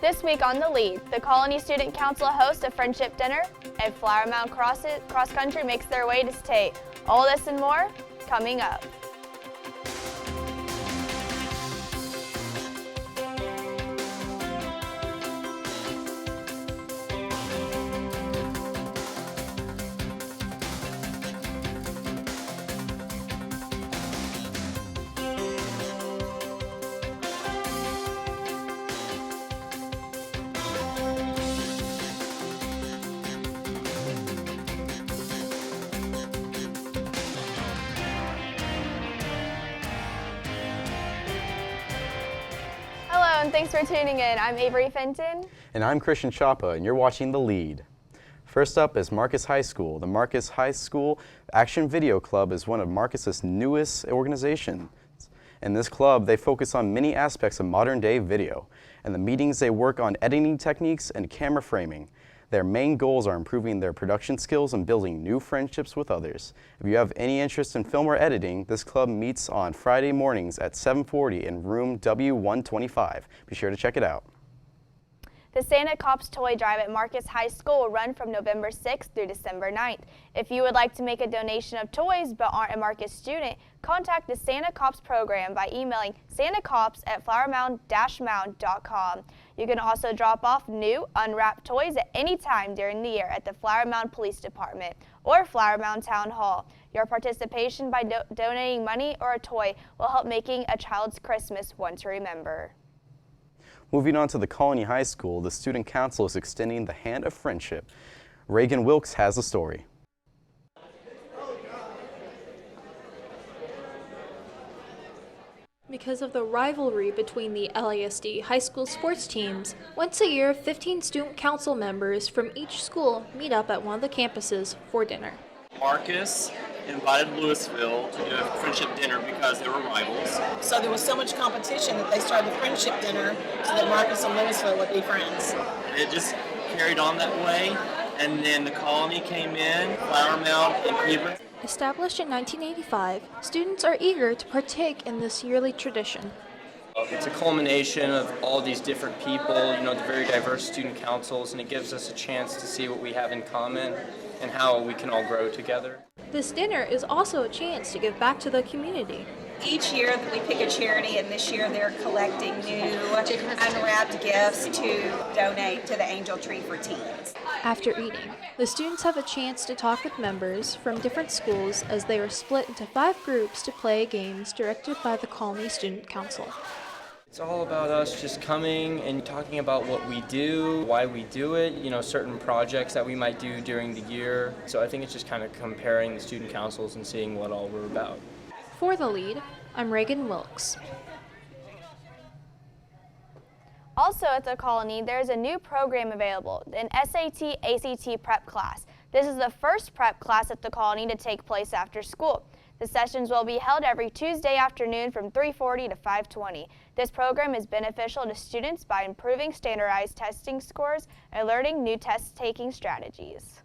This week on The Lead, the Colony Student Council hosts a friendship dinner, and Flower Mound Cross Country makes their way to state. All this and more coming up. And thanks for tuning in. I'm Avery Fenton. And I'm Christian Chapa, and you're watching The Lead. First up is Marcus High School. The Marcus High School Action Video Club is one of Marcus's newest organizations. In this club, they focus on many aspects of modern-day video. In the meetings, they work on editing techniques and camera framing. Their main goals are improving their production skills and building new friendships with others. If you have any interest in film or editing, this club meets on Friday mornings at 7:40 in room W125. Be sure to check it out. The Santa Cops Toy Drive at Marcus High School will run from November 6th through December 9th. If you would like to make a donation of toys but aren't a Marcus student, contact the Santa Cops program by emailing santacops@flowermound-mound.com. You can also drop off new, unwrapped toys at any time during the year at the Flower Mound Police Department or Flower Mound Town Hall. Your participation by donating money or a toy will help making a child's Christmas one to remember. Moving on to the Colony High School, the Student Council is extending the hand of friendship. Reagan Wilkes has the story. Because of the rivalry between the LISD high school sports teams, once a year 15 student council members from each school meet up at one of the campuses for dinner. Marcus invited Louisville to do a friendship dinner because they were rivals. So there was so much competition that they started the friendship dinner so that Marcus and Louisville would be friends. It just carried on that way, and then the Colony came in, Flower Mound, and Cleveland. Established in 1985, students are eager to partake in this yearly tradition. It's a culmination of all these different people, the very diverse student councils, and it gives us a chance to see what we have in common and how we can all grow together. This dinner is also a chance to give back to the community. Each year we pick a charity, and this year they're collecting new unwrapped gifts to donate to the Angel Tree for Teens. After eating, the students have a chance to talk with members from different schools as they are split into 5 groups to play games directed by the Colony Student Council. It's all about us just coming and talking about what we do, why we do it, certain projects that we might do during the year. So I think it's just kind of comparing the student councils and seeing what all we're about. For The Lead, I'm Reagan Wilkes. Also at the Colony, there is a new program available, an SAT-ACT prep class. This is the first prep class at the Colony to take place after school. The sessions will be held every Tuesday afternoon from 3:40 to 5:20. This program is beneficial to students by improving standardized testing scores and learning new test-taking strategies.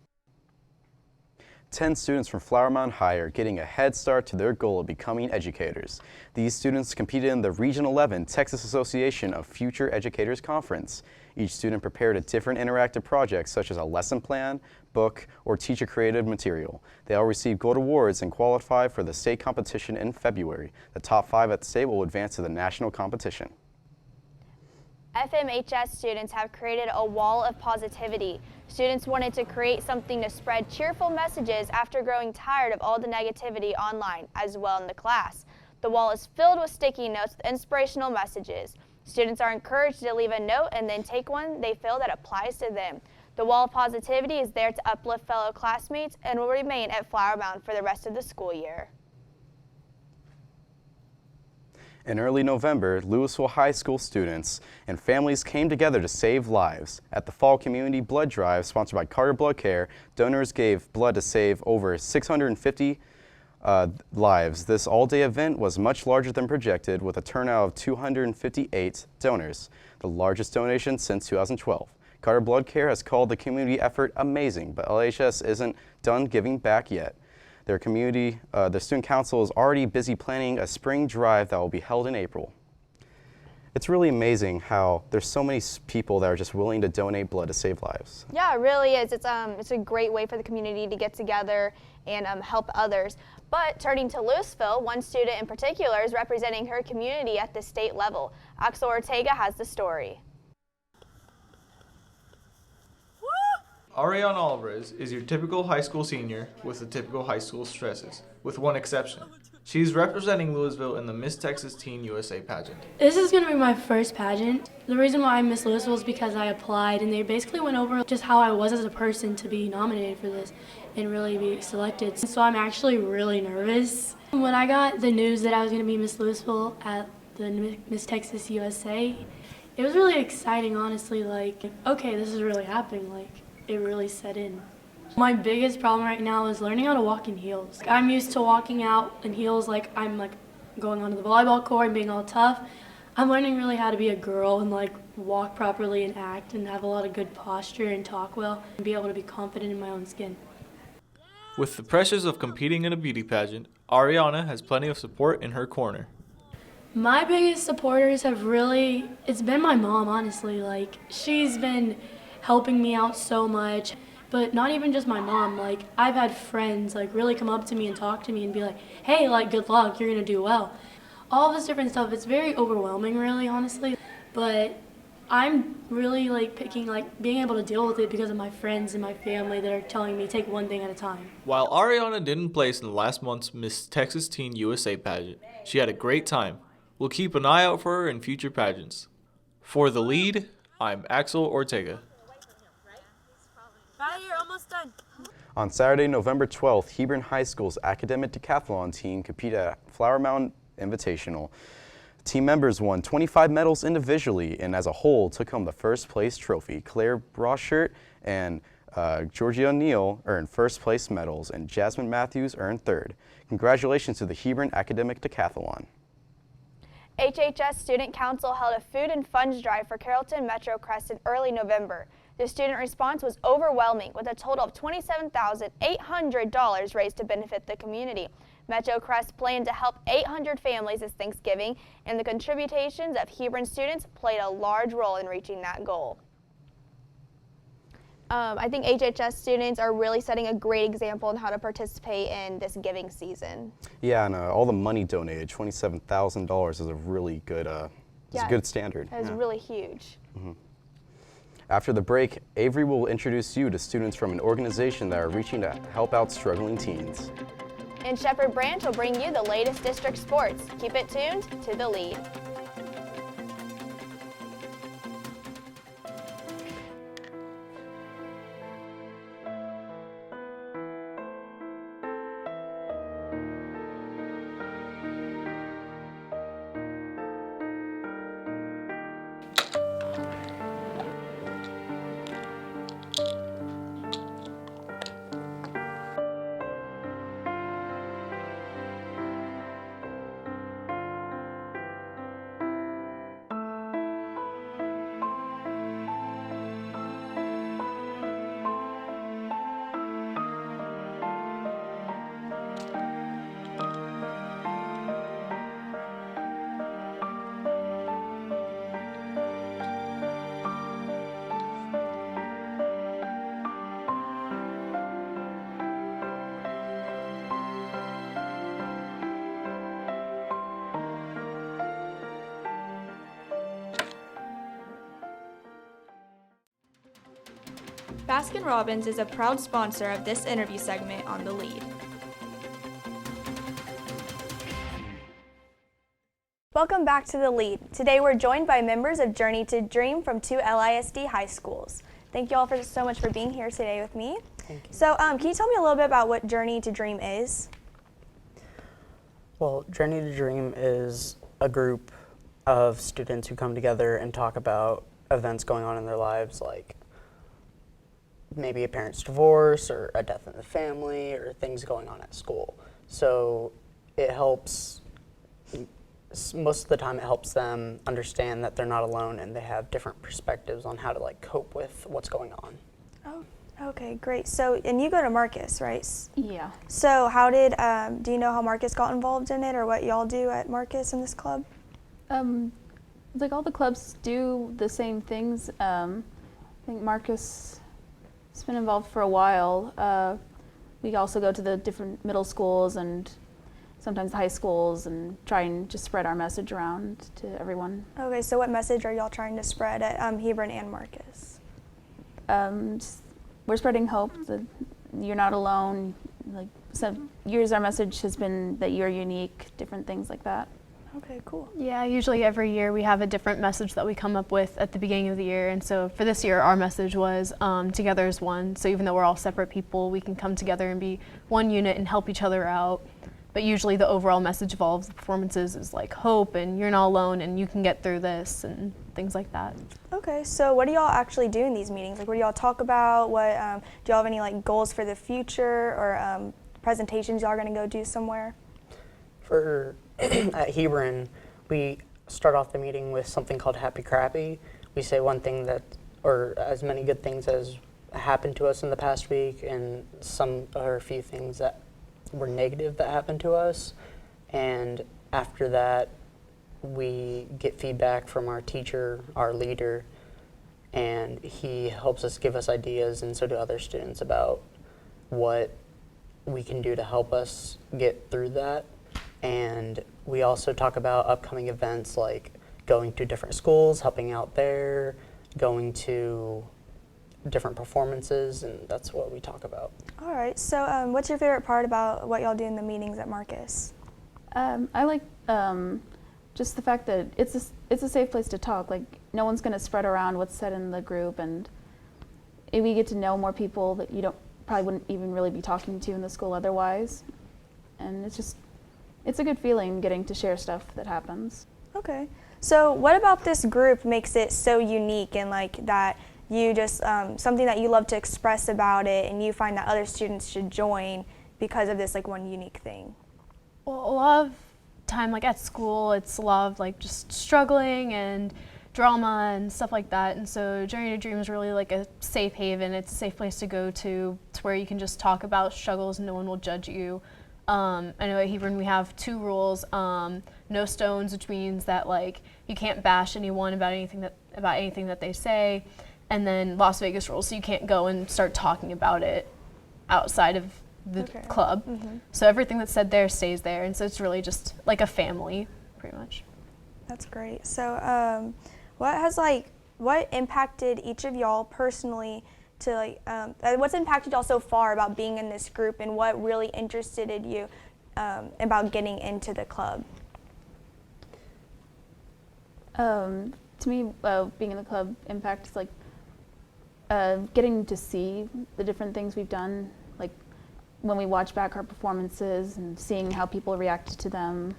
10 students from Flower Mound High are getting a head start to their goal of becoming educators. These students competed in the Region 11 Texas Association of Future Educators Conference. Each student prepared a different interactive project such as a lesson plan, book, or teacher-created material. They all received gold awards and qualified for the state competition in February. The top 5 at the state will advance to the national competition. FMHS students have created a wall of positivity. Students wanted to create something to spread cheerful messages after growing tired of all the negativity online, as well in the class. The wall is filled with sticky notes with inspirational messages. Students are encouraged to leave a note and then take one they feel that applies to them. The wall of positivity is there to uplift fellow classmates and will remain at Flower Mound for the rest of the school year. In early November, Louisville High School students and families came together to save lives. At the Fall Community Blood Drive, sponsored by Carter Blood Care, donors gave blood to save over 650 lives. This all-day event was much larger than projected, with a turnout of 258 donors, the largest donation since 2012. Carter Blood Care has called the community effort amazing, but LHS isn't done giving back yet. The student council is already busy planning a spring drive that will be held in April. It's really amazing how there's so many people that are just willing to donate blood to save lives. Yeah, it really is. It's a great way for the community to get together and help others. But turning to Louisville, one student in particular is representing her community at the state level. Axel Ortega has the story. Ariana Alvarez is your typical high school senior with the typical high school stresses, with one exception. She's representing Louisville in the Miss Texas Teen USA pageant. This is going to be my first pageant. The reason why I'm Miss Louisville is because I applied and they basically went over just how I was as a person to be nominated for this and really be selected. So I'm actually really nervous. When I got the news that I was going to be Miss Louisville at the Miss Texas USA, it was really exciting, honestly. Like, okay, this is really happening. Like, it really set in. My biggest problem right now is learning how to walk in heels. I'm used to walking out in heels like I'm like going onto the volleyball court and being all tough. I'm learning really how to be a girl and like walk properly and act and have a lot of good posture and talk well and be able to be confident in my own skin. With the pressures of competing in a beauty pageant, Ariana has plenty of support in her corner. My biggest supporters have really, it's been my mom, honestly. Like, she's been helping me out so much. But not even just my mom, like I've had friends like really come up to me and talk to me and be like, hey, like good luck, you're gonna do well. All this different stuff, it's very overwhelming really, honestly. But I'm really like picking like being able to deal with it because of my friends and my family that are telling me take one thing at a time. While Ariana didn't place in last month's Miss Texas Teen USA pageant, she had a great time. We'll keep an eye out for her in future pageants. For The Lead, I'm Axel Ortega. You're almost done. On Saturday, November 12th, Hebron High School's academic decathlon team competed at Flower Mound Invitational. Team members won 25 medals individually and as a whole took home the first place trophy. Claire Broschert and Georgia O'Neill earned first place medals and Jasmine Matthews earned third. Congratulations to the Hebron Academic Decathlon. LHS Student Council held a food and funds drive for Carrollton Metro Crest in early November. The student response was overwhelming, with a total of $27,800 raised to benefit the community. Metro Crest planned to help 800 families this Thanksgiving, and the contributions of Hebron students played a large role in reaching that goal. I think LHS students are really setting a great example in how to participate in this giving season. Yeah, and all the money donated, $27,000 is a really good, a good standard. That is really huge. Mm-hmm. After the break, Avery will introduce you to students from an organization that are reaching to help out struggling teens. And Shepherd Branch will bring you the latest district sports. Keep it tuned to The Lead. Baskin-Robbins is a proud sponsor of this interview segment on The Lead. Welcome back to The Lead. Today we're joined by members of Journey to Dream from 2 LISD high schools. Thank you all so much for being here today with me. Thank you. So can you tell me a little bit about what Journey to Dream is? Well, Journey to Dream is a group of students who come together and talk about events going on in their lives, like maybe a parent's divorce or a death in the family or things going on at school. So it helps, most of the time it helps them understand that they're not alone and they have different perspectives on how to like cope with what's going on. Oh, okay, great. So, and you go to Marcus, right? Yeah. So how did, do you know how Marcus got involved in it or what y'all do at Marcus in this club? It's like all the clubs do the same things. I think Marcus has been involved for a while. We also go to the different middle schools and sometimes high schools and try and just spread our message around to everyone. Okay, so what message are y'all trying to spread at Hebron and Marcus? We're spreading hope that you're not alone. Like years, our message has been that you're unique, different things like that. Okay, cool. Yeah, usually every year we have a different message that we come up with at the beginning of the year. And so for this year, our message was together as one. So even though we're all separate people, we can come together and be one unit and help each other out. But usually the overall message of all of the performances is like hope and you're not alone and you can get through this and things like that. Okay, so what do y'all actually do in these meetings? Like, what do y'all talk about? What do y'all have any like goals for the future or presentations y'all are gonna go do somewhere? For at Hebron, we start off the meeting with something called Happy Crappy. We say one thing that, or as many good things as happened to us in the past week, and some or a few things that were negative that happened to us. And after that, we get feedback from our teacher, our leader, and he helps us give us ideas, and so do other students, about what we can do to help us get through that. And we also talk about upcoming events like going to different schools, helping out there, going to different performances, and that's what we talk about. All right, so what's your favorite part about what y'all do in the meetings at Marcus? I like just the fact that it's a safe place to talk. Like, no one's going to spread around what's said in the group, and we get to know more people that you probably wouldn't even really be talking to in the school otherwise. And it's a good feeling getting to share stuff that happens. Okay, so what about this group makes it so unique and like that you just, something that you love to express about it and you find that other students should join because of this like one unique thing? Well, a lot of time, like at school, it's a lot of like just struggling and drama and stuff like that. And so Journey to Dream is really like a safe haven. It's a safe place to go to. It's where you can just talk about struggles and no one will judge you. I know at Hebron we have 2 rules: no stones, which means that like you can't bash anyone about anything that they say, and then Las Vegas rules, so you can't go and start talking about it outside of the club. Mm-hmm. So everything that's said there stays there, and so it's really just like a family, pretty much. That's great. So what impacted each of y'all personally to like, what's impacted y'all so far about being in this group, and what really interested you about getting into the club? To me, being in the club impacts like getting to see the different things we've done, like when we watch back our performances and seeing how people reacted to them,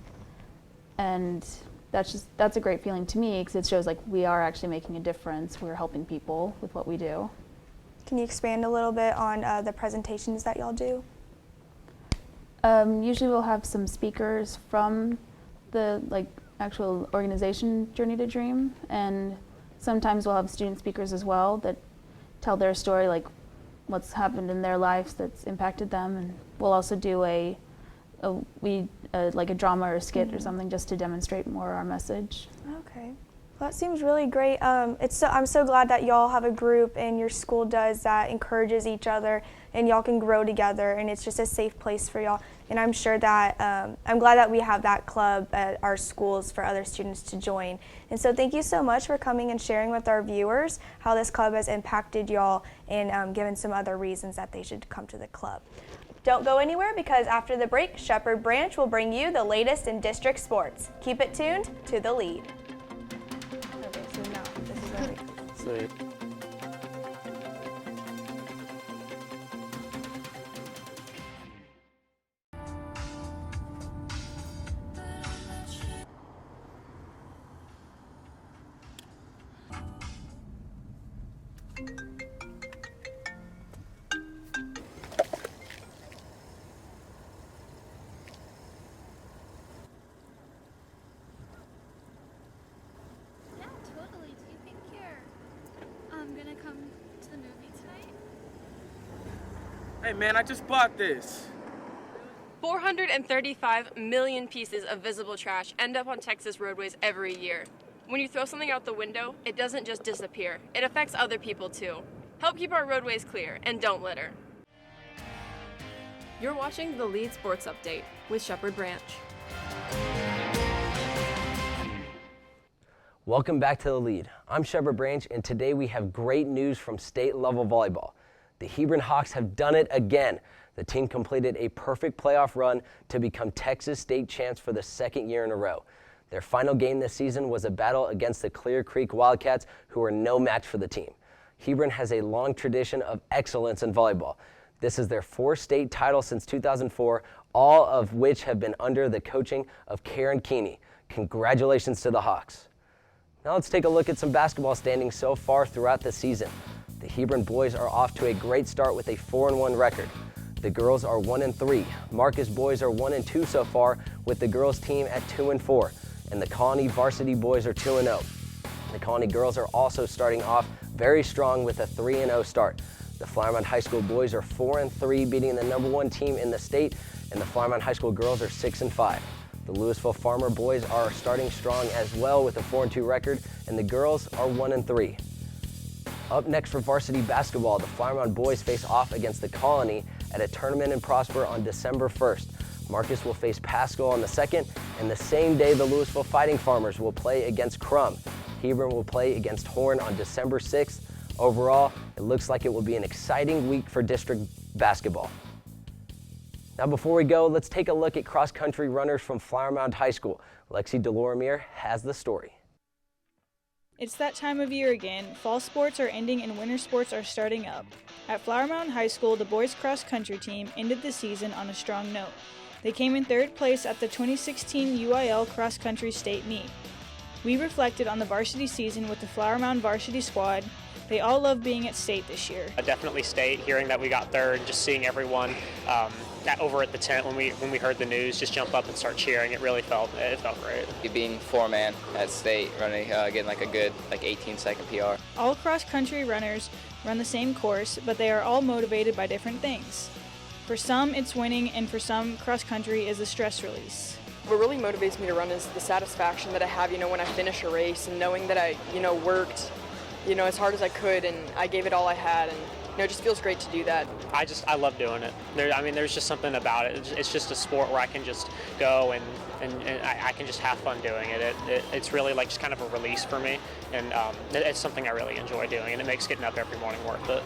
and that's a great feeling to me because it shows like we are actually making a difference. We're helping people with what we do. Can you expand a little bit on the presentations that y'all do? Usually we'll have some speakers from the actual organization Journey to Dream, and sometimes we'll have student speakers as well that tell their story, like what's happened in their lives that's impacted them, and we'll also do a drama or a skit or something just to demonstrate more our message. Okay. Well, that seems really great. I'm so glad that y'all have a group and your school does that, encourages each other, and y'all can grow together, and it's just a safe place for y'all. And I'm sure that, I'm glad that we have that club at our schools for other students to join. And so thank you so much for coming and sharing with our viewers how this club has impacted y'all and given some other reasons that they should come to the club. Don't go anywhere, because after the break, Shepherd Branch will bring you the latest in district sports. Keep it tuned to The Lead. Okay, so now this is our Sweet. Hey man, I just bought this. 435 million pieces of visible trash end up on Texas roadways every year. When you throw something out the window, it doesn't just disappear. It affects other people too. Help keep our roadways clear and don't litter. You're watching the Lead Sports Update with Shepherd Branch. Welcome back to The Lead. I'm Shepherd Branch, and today we have great news from state-level volleyball. The Hebron Hawks have done it again. The team completed a perfect playoff run to become Texas state champs for the second year in a row. Their final game this season was a battle against the Clear Creek Wildcats, who are no match for the team. Hebron has a long tradition of excellence in volleyball. This is their fourth state title since 2004, all of which have been under the coaching of Karen Keeney. Congratulations to the Hawks. Now let's take a look at some basketball standings so far throughout the season. The Hebron boys are off to a great start with a 4-1 record. The girls are 1-3. Marcus boys are 1-2 so far, with the girls team at 2-4. And the Colony varsity boys are 2-0. The Colony girls are also starting off very strong with a 3-0 start. The Flower Mound High School boys are 4-3, beating the #1 team in the state, and the Flower Mound High School girls are 6-5. The Louisville Farmer boys are starting strong as well with a 4-2 record, and the girls are 1-3. Up next for varsity basketball, the Flower Mound boys face off against the Colony at a tournament in Prosper on December 1st. Marcus will face Pascal on the 2nd, and the same day the Louisville Fighting Farmers will play against Crum. Hebron will play against Horn on December 6th. Overall, it looks like it will be an exciting week for district basketball. Now before we go, let's take a look at cross-country runners from Flower Mound High School. Lexi Delormier has the story. It's that time of year again. Fall sports are ending and winter sports are starting up. At Flower Mound High School, the boys cross-country team ended the season on a strong note. They came in 3rd place at the 2016 UIL cross-country state meet. We reflected on the varsity season with the Flower Mound varsity squad. They all love being at state this year. Definitely state, hearing that we got 3rd, just seeing everyone over at the tent when we heard the news, just jump up and start cheering. It felt great. Being 4-man at state, running, getting like a good 18-second PR. All cross-country runners run the same course, but they are all motivated by different things. For some, it's winning, and for some, cross-country is a stress release. What really motivates me to run is the satisfaction that I have, when I finish a race and knowing that I, worked, as hard as I could and I gave it all I had, and it just feels great to do that. I love doing it. There's just something about it. It's just a sport where I can just go and I can just have fun doing it. It's really like just kind of a release for me, and it's something I really enjoy doing, and it makes getting up every morning worth it.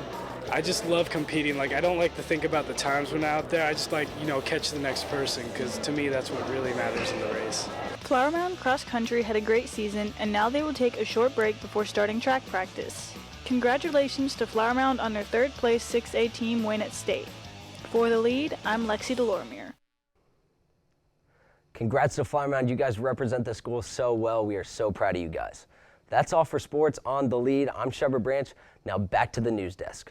I just love competing. I don't like to think about the times when I'm out there. I just catch the next person, because to me that's what really matters in the race. Flower Mound Cross Country had a great season, and now they will take a short break before starting track practice. Congratulations to Flower Mound on their 3rd place 6A team win at state. For The Lead, I'm Lexi Delormier. Congrats to Flower Mound. You guys represent the school so well. We are so proud of you guys. That's all for sports on The Lead. I'm Shepherd Branch. Now back to the news desk.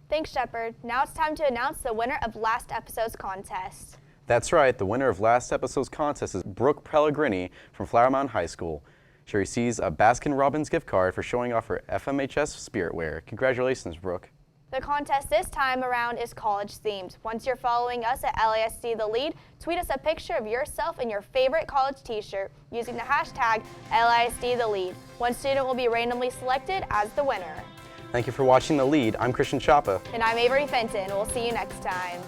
Thanks, Shepherd. Now it's time to announce the winner of last episode's contest. That's right, the winner of last episode's contest is Brooke Pellegrini from Flower Mound High School. She receives a Baskin-Robbins gift card for showing off her FMHS spirit wear. Congratulations, Brooke. The contest this time around is college themed. Once you're following us at LISD The Lead, tweet us a picture of yourself in your favorite college t-shirt using the hashtag LISD The Lead. One student will be randomly selected as the winner. Thank you for watching The Lead. I'm Christian Chapa. And I'm Avery Fenton. We'll see you next time.